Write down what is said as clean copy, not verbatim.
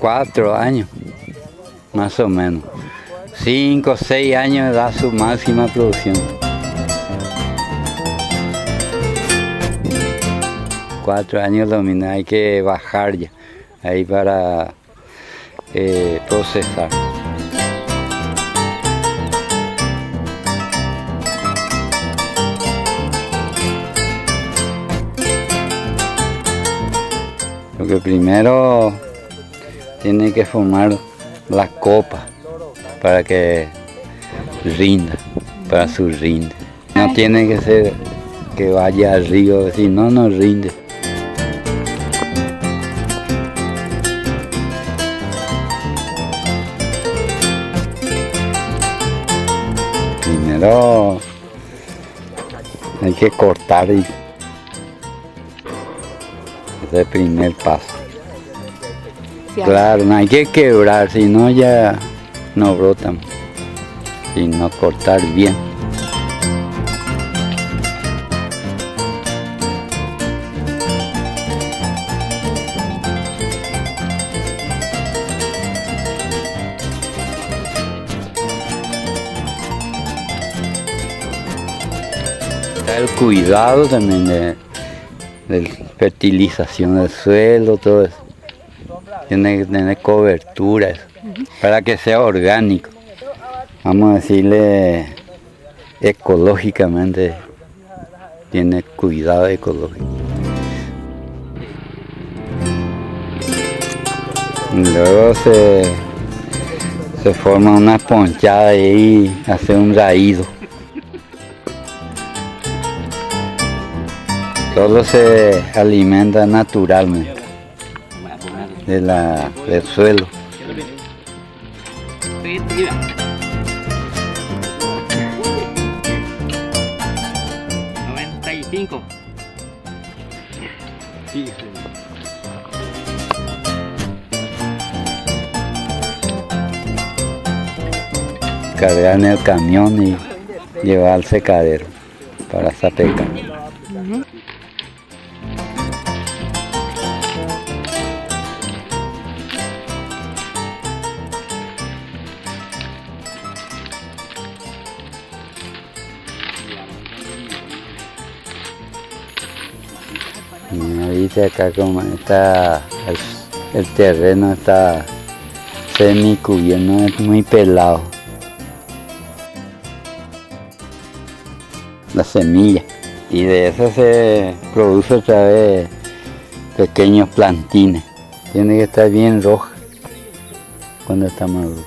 4 años, más o menos. 5 o 6 años da su máxima producción. 4 años domina, hay que bajar ya, ahí para procesar. Lo que primero tiene que formar la copa para que rinda, para su rinde. No tiene que ser que vaya al río, si no, no rinde. Primero hay que cortar y ese es el primer paso. Claro, no hay que quebrar, si no ya no brotan, sino cortar bien. El cuidado también de fertilización del suelo, todo eso. Tiene que tener coberturas para que sea orgánico. Vamos a decirle ecológicamente, tiene cuidado ecológico. Luego se forma una ponchada y hace un raído. Solo se alimenta naturalmente del suelo. 95. Sí. Cargar en el camión y llevar al secadero para sapecar. Viste acá como está el terreno, está semicubierto, no es muy pelado. La semilla, y de eso se produce otra vez pequeños plantines. Tiene que estar bien roja cuando está maduro.